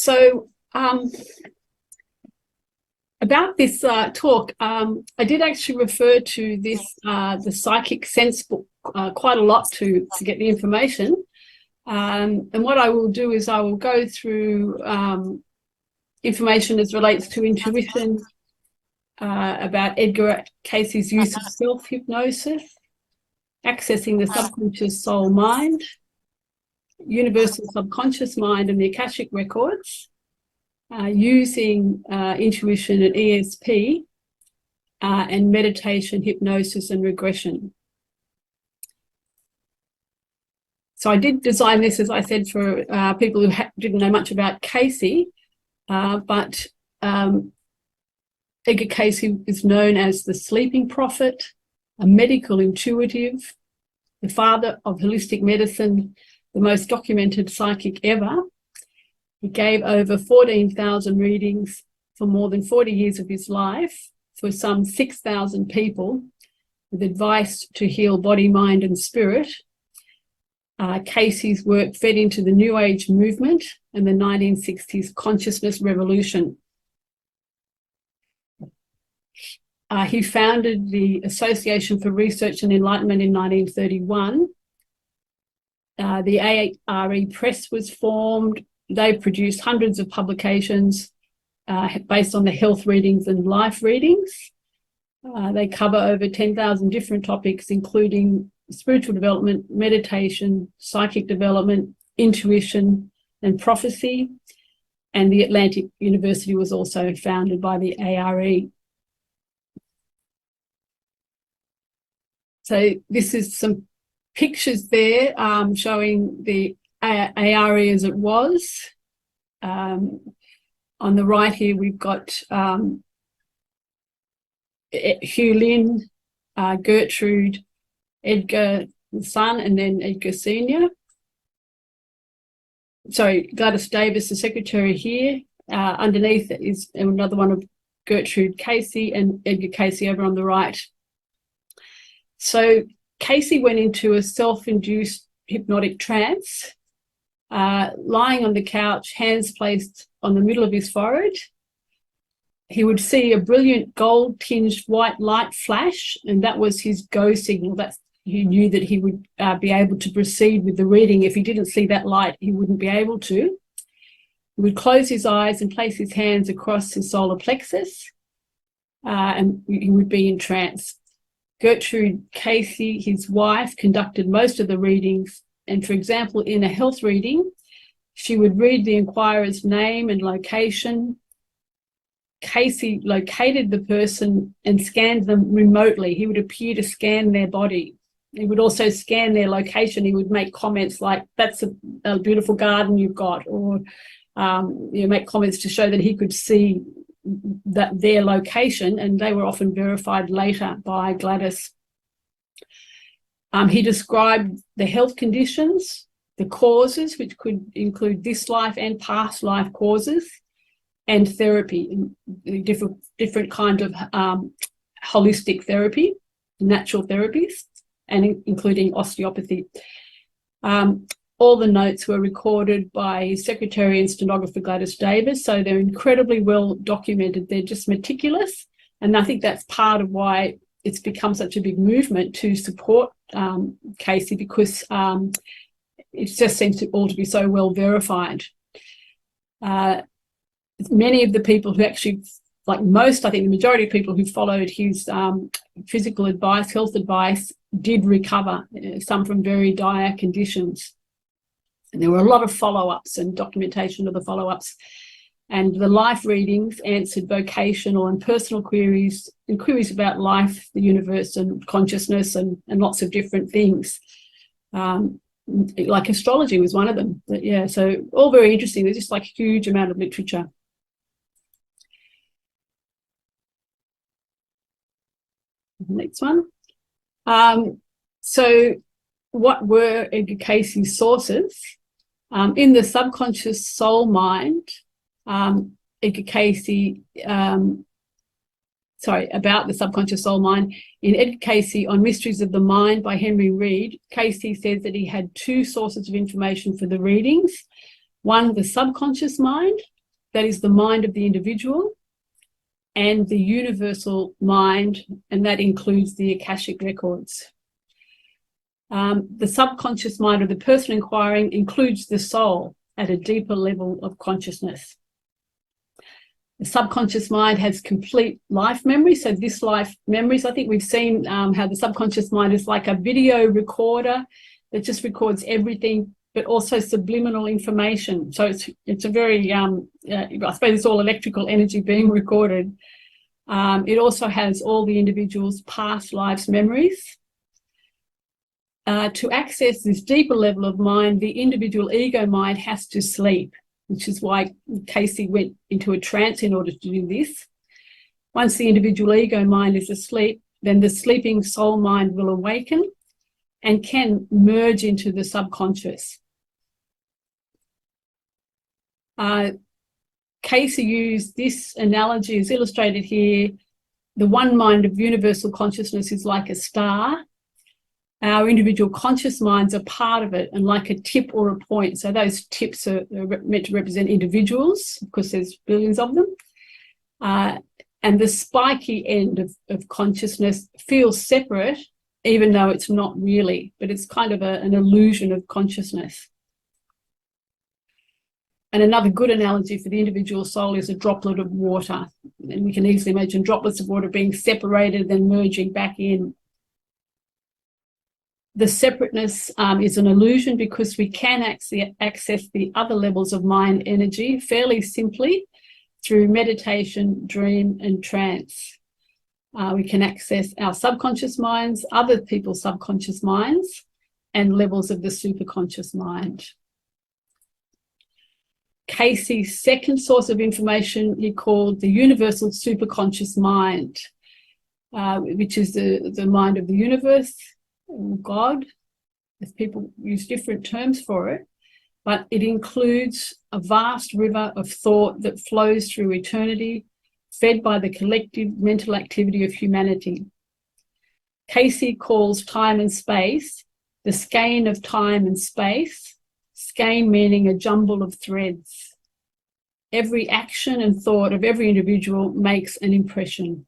So about this talk, I did actually refer to this, the Psychic Sense book, quite a lot to get the information. And what I will do is I will go through information as relates to intuition, about Edgar Cayce's use of self-hypnosis, accessing the subconscious soul mind, universal subconscious mind and the Akashic records, using intuition and ESP, and meditation, hypnosis and regression. So I did design this, as I said, for people who didn't know much about Cayce, but Edgar Cayce is known as the sleeping prophet, a medical intuitive, the father of holistic medicine, the most documented psychic ever. He gave over 14,000 readings for more than 40 years of his life for some 6,000 people, with advice to heal body, mind and spirit. Cayce's work fed into the New Age movement and the 1960s consciousness revolution. He founded the Association for Research and Enlightenment in 1931. The ARE Press was formed. They produced hundreds of publications based on the health readings and life readings. They cover over 10,000 different topics, including spiritual development, meditation, psychic development, intuition, and prophecy. And the Atlantic University was also founded by the ARE. So this is some pictures there showing the ARE as it was. On the right here, we've got Hugh Lynn, Gertrude, Edgar the son, and then Edgar Senior. Sorry, Gladys Davis, the secretary here. Underneath is another one of Gertrude Cayce and Edgar Cayce over on the right. So Cayce went into a self-induced hypnotic trance, lying on the couch, hands placed on the middle of his forehead. He would see a brilliant gold-tinged white light flash, and that was his go signal. He knew that he would be able to proceed with the reading. If he didn't see that light, he wouldn't be able to. He would close his eyes and place his hands across his solar plexus, and he would be in trance. Gertrude Cayce, his wife, conducted most of the readings, and for example, in a health reading, she would read the inquirer's name and location. Cayce located the person and scanned them remotely. He would appear to scan their body. He would also scan their location. He would make comments like, that's a beautiful garden you've got, or make comments to show that he could see that their location, and they were often verified later by Gladys. He described the health conditions, the causes, which could include this life and past life causes, and therapy, different kind of holistic therapy, natural therapies, and including osteopathy. All the notes were recorded by his secretary and stenographer Gladys Davis, so they're incredibly well documented. They're just meticulous, and I think that's part of why it's become such a big movement to support Cayce, because it just seems to all to be so well verified. Many of the people who actually, like most, I think the majority of people who followed his physical advice, health advice, did recover, some from very dire conditions. And there were a lot of follow-ups and documentation of the follow-ups. And the life readings answered vocational and personal queries, and queries about life, the universe and consciousness, and lots of different things. Like astrology was one of them. But yeah, so all very interesting. There's just like a huge amount of literature. Next one. So what were Edgar Cayce's sources? In the subconscious soul mind, Edgar Cayce, about the subconscious soul mind, in Edgar Cayce on Mysteries of the Mind by Henry Reed, Cayce says that he had two sources of information for the readings. One, the subconscious mind, that is the mind of the individual, and the universal mind, and that includes the Akashic records. The subconscious mind of the person inquiring includes the soul at a deeper level of consciousness. The subconscious mind has complete life memory. So this life memories, I think we've seen how the subconscious mind is like a video recorder that just records everything, but also subliminal information. So it's a very, I suppose it's all electrical energy being recorded. It also has all the individual's past lives memories. To access this deeper level of mind, the individual ego mind has to sleep, which is why Cayce went into a trance in order to do this. Once the individual ego mind is asleep, then the sleeping soul mind will awaken and can merge into the subconscious. Cayce used this analogy, is illustrated here. The one mind of universal consciousness is like a star. Our individual conscious minds are part of it and like a tip or a point. So those tips are meant to represent individuals, because there's billions of them. And the spiky end of consciousness feels separate, even though it's not really, but it's kind of an illusion of consciousness. And another good analogy for the individual soul is a droplet of water. And we can easily imagine droplets of water being separated, then merging back in. The separateness is an illusion, because we can access the other levels of mind energy fairly simply through meditation, dream, and trance. We can access our subconscious minds, other people's subconscious minds, and levels of the superconscious mind. Cayce's second source of information he called the universal superconscious mind, which is the mind of the universe, or God, as people use different terms for it, but it includes a vast river of thought that flows through eternity, fed by the collective mental activity of humanity. Cayce calls time and space the skein of time and space, skein meaning a jumble of threads. Every action and thought of every individual makes an impression.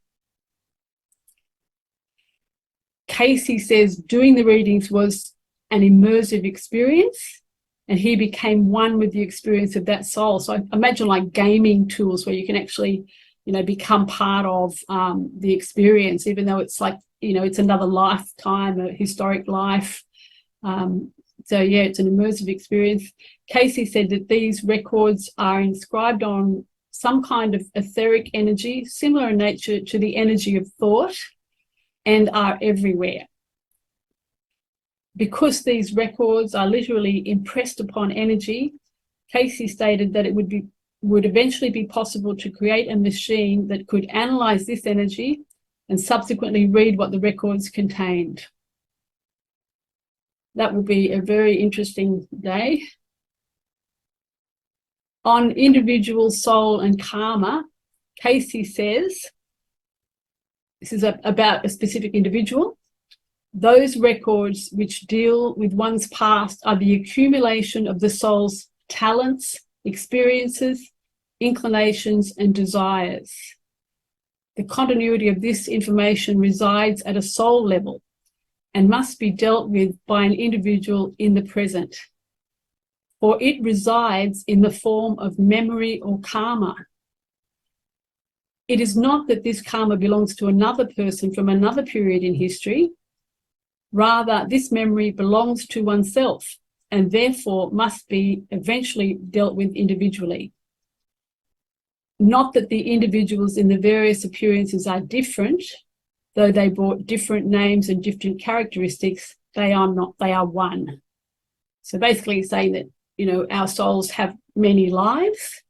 Cayce says doing the readings was an immersive experience, and he became one with the experience of that soul. So I imagine like gaming tools where you can actually, become part of the experience, even though it's like, it's another lifetime, a historic life. So yeah, it's an immersive experience. Cayce said that these records are inscribed on some kind of etheric energy, similar in nature to the energy of thought, and are everywhere. Because these records are literally impressed upon energy, Cayce stated that it would eventually be possible to create a machine that could analyze this energy and subsequently read what the records contained. That will be a very interesting day. On individual soul and karma, Cayce says, this is about a specific individual, those records which deal with one's past are the accumulation of the soul's talents, experiences, inclinations, and desires. The continuity of this information resides at a soul level and must be dealt with by an individual in the present, for it resides in the form of memory or karma. It is not that this karma belongs to another person from another period in history. Rather, this memory belongs to oneself and therefore must be eventually dealt with individually. Not that the individuals in the various appearances are different, though they brought different names and different characteristics, they are not, they are one. So basically saying that, our souls have many lives,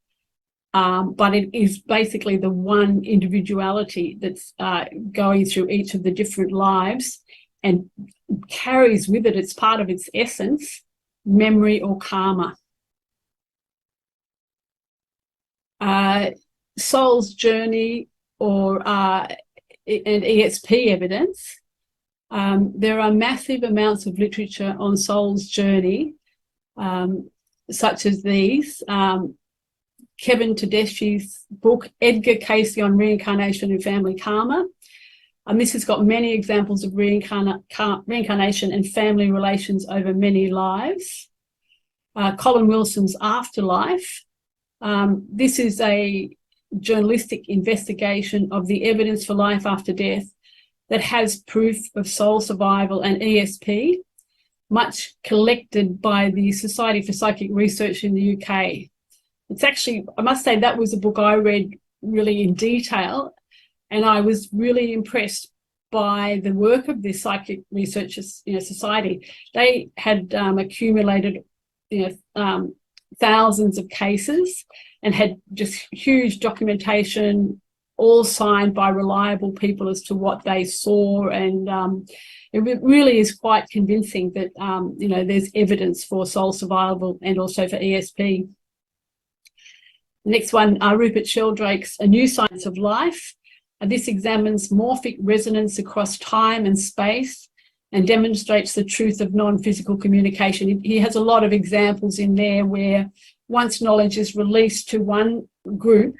but it is basically the one individuality that's going through each of the different lives and carries with it, it's part of its essence, memory or karma. Soul's journey or and EXP evidence. There are massive amounts of literature on soul's journey. such as these. Kevin Tedeschi's book, Edgar Cayce on Reincarnation and Family Karma. And this has got many examples of reincarnation and family relations over many lives. Colin Wilson's Afterlife. This is a journalistic investigation of the evidence for life after death that has proof of soul survival and ESP, much collected by the Society for Psychic Research in the UK. It's actually, I must say, that was a book I read really in detail, and I was really impressed by the work of the Psychic Researchers, Society. They had accumulated, thousands of cases and had just huge documentation, all signed by reliable people as to what they saw, and it really is quite convincing that there's evidence for soul survival and also for ESP. The next one, Rupert Sheldrake's A New Science of Life. This examines morphic resonance across time and space and demonstrates the truth of non-physical communication. He has a lot of examples in there where once knowledge is released to one group,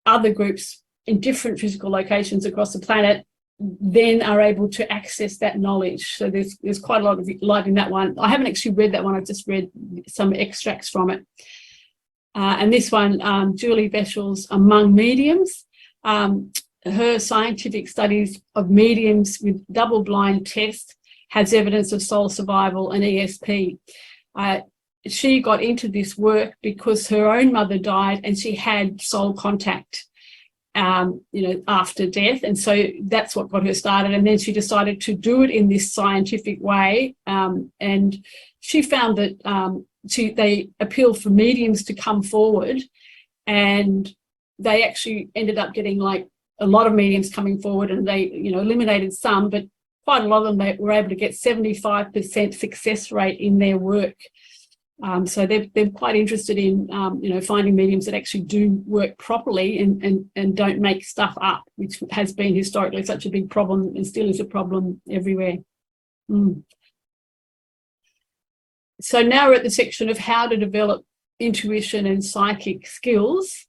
other groups in different physical locations across the planet then are able to access that knowledge. So there's quite a lot of light in that one. I haven't actually read that one. I've just read some extracts from it. And this one, Julie Beschel's Among Mediums. Her scientific studies of mediums with double-blind tests has evidence of soul survival and ESP. She got into this work because her own mother died and she had soul contact, after death. And so that's what got her started. And then she decided to do it in this scientific way. And she found that they appealed for mediums to come forward, and they actually ended up getting like a lot of mediums coming forward, and they, eliminated some, but quite a lot of them, they were able to get 75% success rate in their work. So they're quite interested in, finding mediums that actually do work properly and don't make stuff up, which has been historically such a big problem and still is a problem everywhere. So now we're at the section of how to develop intuition and psychic skills.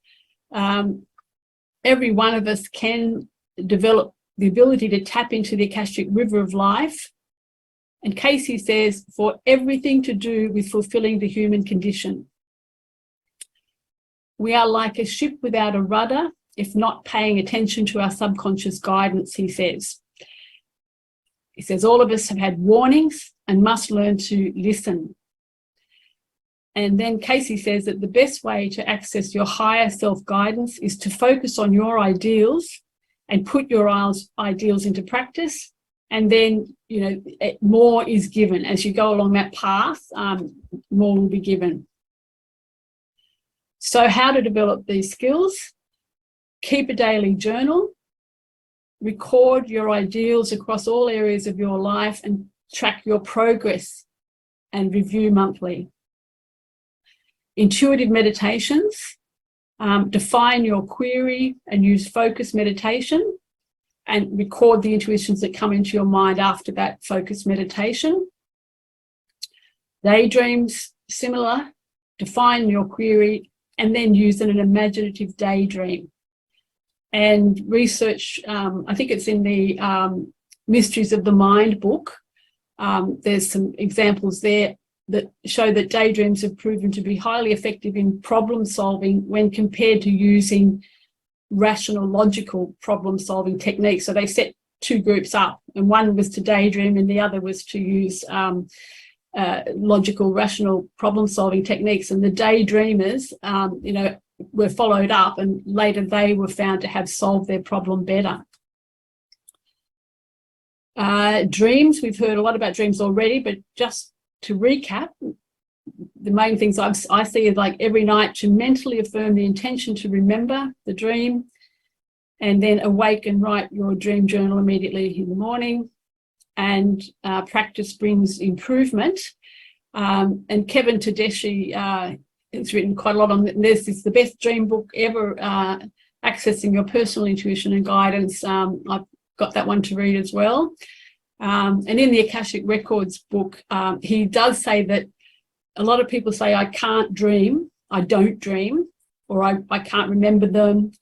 Every one of us can develop the ability to tap into the Akashic river of life. And Cayce says, for everything to do with fulfilling the human condition. We are like a ship without a rudder, if not paying attention to our subconscious guidance, he says. He says, all of us have had warnings and must learn to listen. And then Cayce says that the best way to access your higher self-guidance is to focus on your ideals and put your ideals into practice. And then, more is given. As you go along that path, more will be given. So how to develop these skills? Keep a daily journal. Record your ideals across all areas of your life and track your progress and review monthly. Intuitive meditations. Define your query and use focus meditation, and record the intuitions that come into your mind after that focused meditation. Daydreams, similar. Define your query and then use an imaginative daydream. And research, I think it's in the Mysteries of the Mind book. There's some examples there that show that daydreams have proven to be highly effective in problem solving when compared to using rational, logical problem-solving techniques. So they set two groups up, and one was to daydream and the other was to use logical, rational problem-solving techniques. And the daydreamers, were followed up, and later they were found to have solved their problem better. Dreams, we've heard a lot about dreams already, but just to recap, the main things I see is like every night to mentally affirm the intention to remember the dream, and then awake and write your dream journal immediately in the morning. And practice brings improvement. And Kevin Tedeschi has written quite a lot on this. It's the best dream book ever, accessing your personal intuition and guidance. I've got that one to read as well. And in the Akashic Records book, he does say that a lot of people say, I can't dream, I don't dream, or I can't remember them.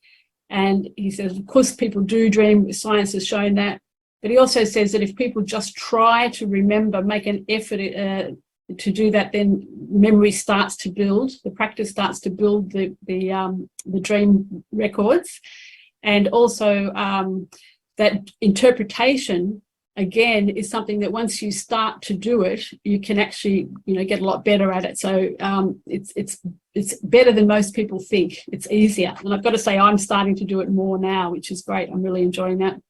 And he says, of course, people do dream. Science has shown that. But he also says that if people just try to remember, make an effort to do that, then memory starts to build. The practice starts to build the dream records. And also that interpretation, again, is something that once you start to do it, you can actually, get a lot better at it. So it's better than most people think. It's easier. And I've got to say, I'm starting to do it more now, which is great. I'm really enjoying that.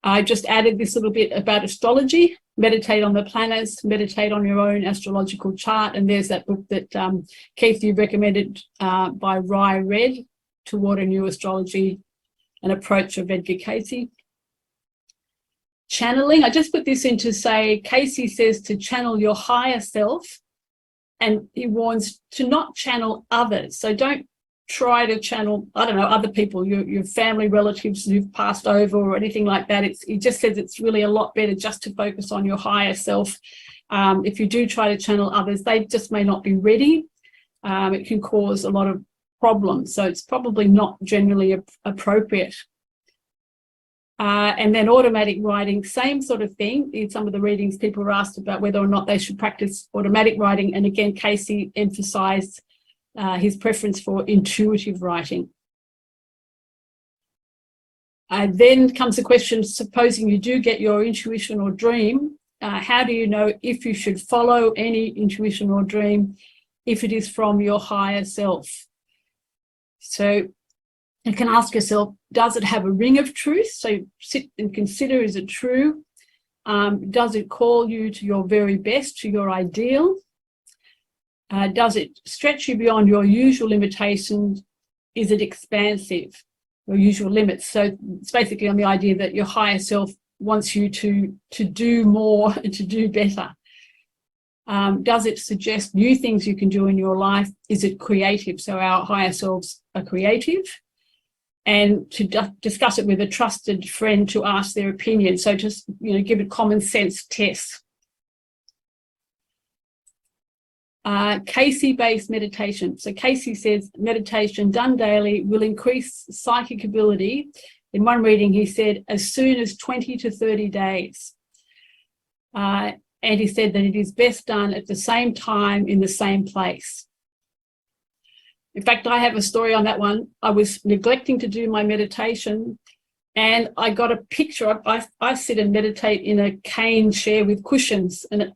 I just added this little bit about astrology. Meditate on the planets, meditate on your own astrological chart. And there's that book that Keith, you recommended by Rye Red, Toward a New Astrology, an Approach of Edgar Cayce. Channeling, I just put this in to say, Cayce says to channel your higher self, and he warns to not channel others. So don't try to channel, other people, your family relatives who've passed over or anything like that. He just says it's really a lot better just to focus on your higher self. If you do try to channel others, they just may not be ready. It can cause a lot of problems. So it's probably not generally appropriate. And then automatic writing, same sort of thing. In some of the readings, people were asked about whether or not they should practice automatic writing. And again, Cayce emphasised his preference for intuitive writing. Then comes the question, supposing you do get your intuition or dream, how do you know if you should follow any intuition or dream if it is from your higher self? So you can ask yourself, does it have a ring of truth? So sit and consider, is it true? Does it call you to your very best, to your ideal? Does it stretch you beyond your usual limitations? Is it expansive, your usual limits? So it's basically on the idea that your higher self wants you to do more and to do better. Does it suggest new things you can do in your life? Is it creative? So our higher selves are creative. And to discuss it with a trusted friend to ask their opinion. So just, give it common sense tests. Cayce-based meditation. So Cayce says meditation done daily will increase psychic ability. In one reading, he said as soon as 20 to 30 days. And he said that it is best done at the same time in the same place. In fact, I have a story on that one. I was neglecting to do my meditation and I got a picture. I sit and meditate in a cane chair with cushions, and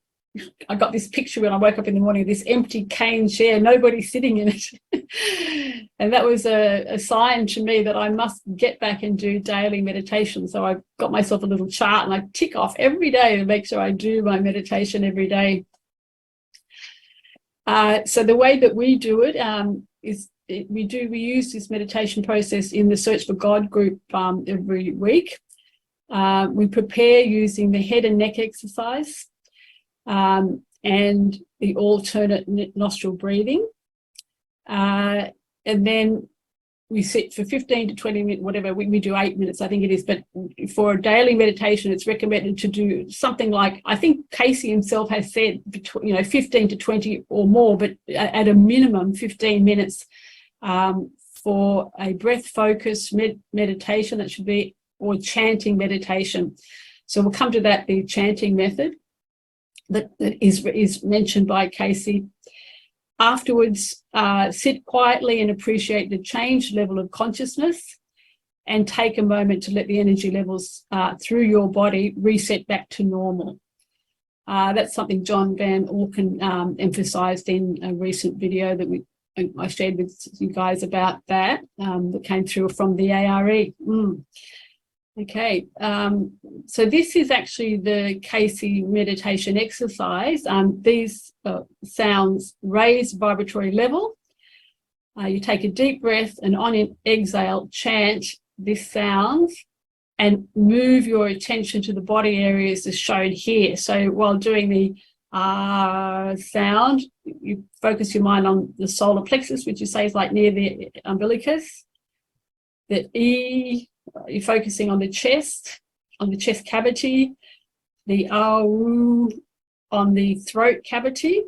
I got this picture when I woke up in the morning of this empty cane chair, nobody sitting in it. And that was a sign to me that I must get back and do daily meditation. So I got myself a little chart and I tick off every day to make sure I do my meditation every day. So the way that we do it we use this meditation process in the Search for God group every week. We prepare using the head and neck exercise and the alternate nostril breathing. And then we sit for 15 to 20 minutes, whatever, we do 8 minutes, I think it is. But for a daily meditation, it's recommended to do something like, I think Cayce himself has said, 15 to 20 or more, but at a minimum 15 minutes for a breath focus meditation, that should be, or chanting meditation. So we'll come to that, the chanting method that is mentioned by Cayce. Afterwards, sit quietly and appreciate the changed level of consciousness and take a moment to let the energy levels through your body reset back to normal. That's something John Van Auken emphasised in a recent video that I shared with you guys about that came through from the ARE. Okay, so this is actually the Cayce meditation exercise. These sounds raise vibratory level. You take a deep breath and on an exhale, chant this sounds and move your attention to the body areas as shown here. So while doing the sound, you focus your mind on the solar plexus, which you say is like near the umbilicus. The E, you're focusing on the chest cavity. The on the throat cavity,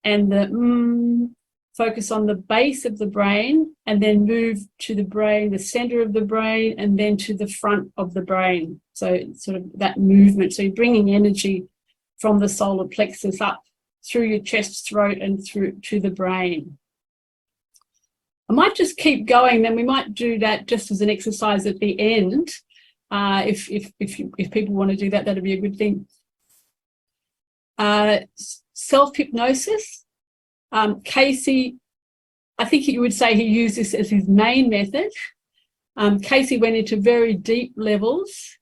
and the focus on the base of the brain, and then move to the brain, the center of the brain, and then to the front of the brain. So sort of that movement. So you're bringing energy from the solar plexus up through your chest, throat, and through to the brain. I might just keep going, then we might do that just as an exercise at the end. If people want to do that, that'd be a good thing. Self-hypnosis. Cayce, I think you would say he used this as his main method. Cayce went into very deep levels,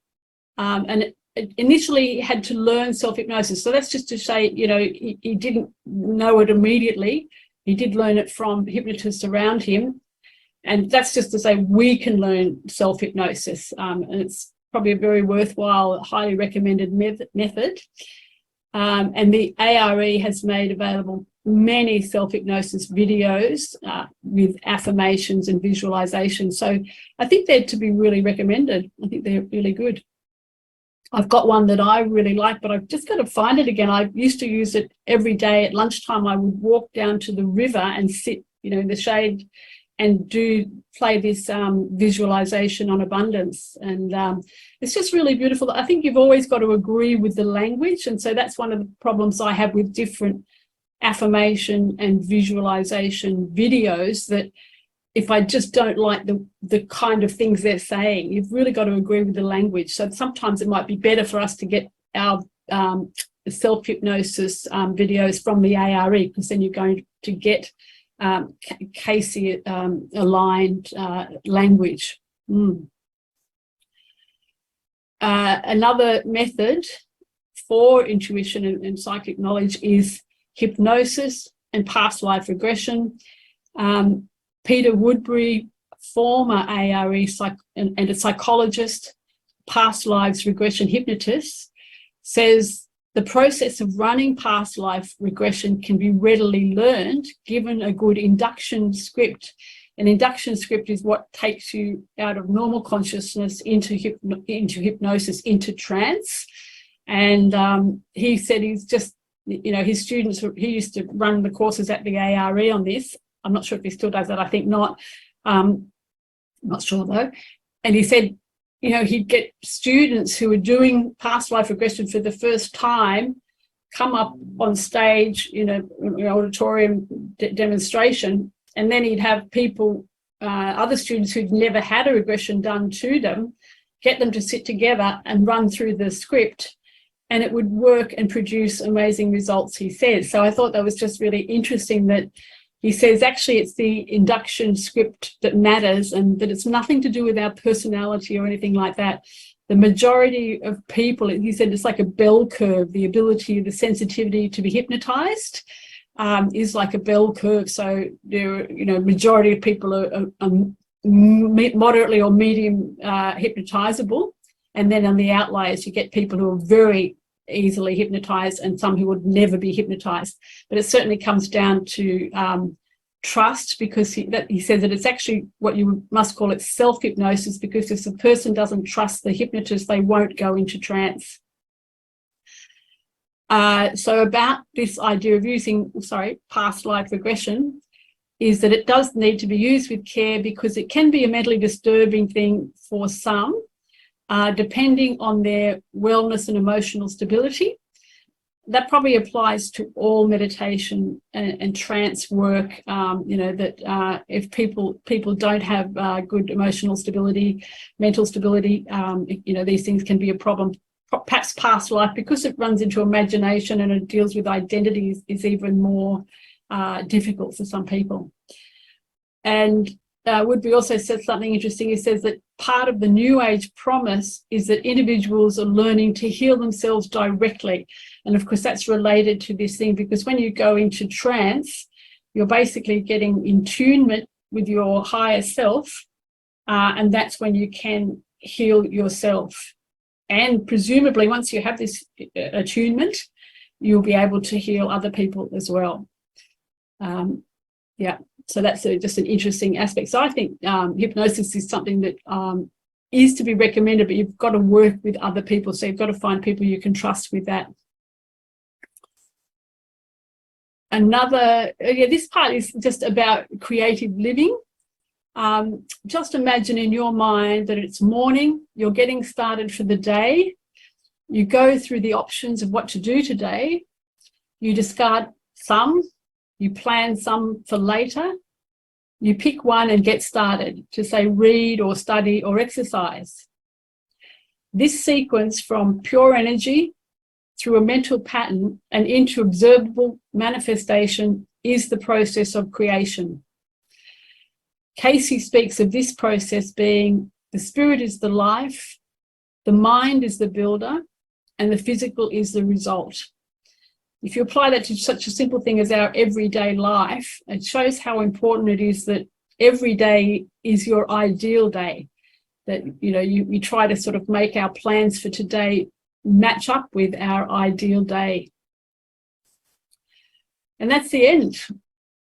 and initially had to learn self-hypnosis. So that's just to say, you know, he didn't know it immediately. He did learn it from hypnotists around him. And that's just to say we can learn self-hypnosis. And it's probably a very worthwhile, highly recommended method. And the ARE has made available many self-hypnosis videos with affirmations and visualization. So I think they're to be really recommended. I think they're really good. I've got one that I really like, but I've just got to find it again. I used to use it every day at lunchtime. I would walk down to the river and sit, you know, in the shade and play this visualization on abundance. And it's just really beautiful. I think you've always got to agree with the language. And so that's one of the problems I have with different affirmation and visualization videos, that if I just don't like the kind of things they're saying, you've really got to agree with the language. So sometimes it might be better for us to get our self-hypnosis videos from the ARE, because then you're going to get Cayce aligned language. Another method for intuition and psychic knowledge is hypnosis and past life regression. Peter Woodbury, former ARE and a psychologist, past lives regression hypnotist, says the process of running past life regression can be readily learned given a good induction script. An induction script is what takes you out of normal consciousness into hypnosis, into trance. And he said he's just, you know, his students, he used to run the courses at the ARE on this. I'm not sure if he still does that. I think not. I'm not sure though. And he said, you know, he'd get students who were doing past life regression for the first time come up on stage in an auditorium demonstration, and then he'd have people, other students who'd never had a regression done to them, get them to sit together and run through the script, and it would work and produce amazing results, he says. So I thought that was just really interesting that he says actually it's the induction script that matters, and that it's nothing to do with our personality or anything like that. The majority of people, he said, it's like a bell curve. The ability, the sensitivity to be hypnotized is like a bell curve. So there, you know, majority of people are moderately or medium hypnotizable, and then on the outliers you get people who are very easily hypnotized and some who would never be hypnotized. But it certainly comes down to trust, because he says that it's actually what you must call it self-hypnosis, because if the person doesn't trust the hypnotist, they won't go into trance. So about this idea of using, past life regression, is that it does need to be used with care, because it can be a mentally disturbing thing for some, depending on their wellness and emotional stability. That probably applies to all meditation and trance work, you know, that if people don't have good emotional stability, mental stability, you know, these things can be a problem. Perhaps past life, because it runs into imagination and it deals with identities, is even more difficult for some people. And Woodbury also said something interesting. He says that part of the New Age promise is that individuals are learning to heal themselves directly. And of course, that's related to this thing, because when you go into trance, you're basically getting in tunement with your higher self, and that's when you can heal yourself. And presumably, once you have this attunement, you'll be able to heal other people as well. Yeah. So that's just an interesting aspect. So I think hypnosis is something that is to be recommended, but you've got to work with other people. So you've got to find people you can trust with that. This part is just about creative living. Just imagine in your mind that it's morning, you're getting started for the day. You go through the options of what to do today. You discard some, you plan some for later. You pick one and get started to, say, read or study or exercise. This sequence from pure energy through a mental pattern and into observable manifestation is the process of creation. Cayce speaks of this process being the spirit is the life, the mind is the builder, and the physical is the result. If you apply that to such a simple thing as our everyday life, it shows how important it is that every day is your ideal day. That, you know, we try to sort of make our plans for today match up with our ideal day. And that's the end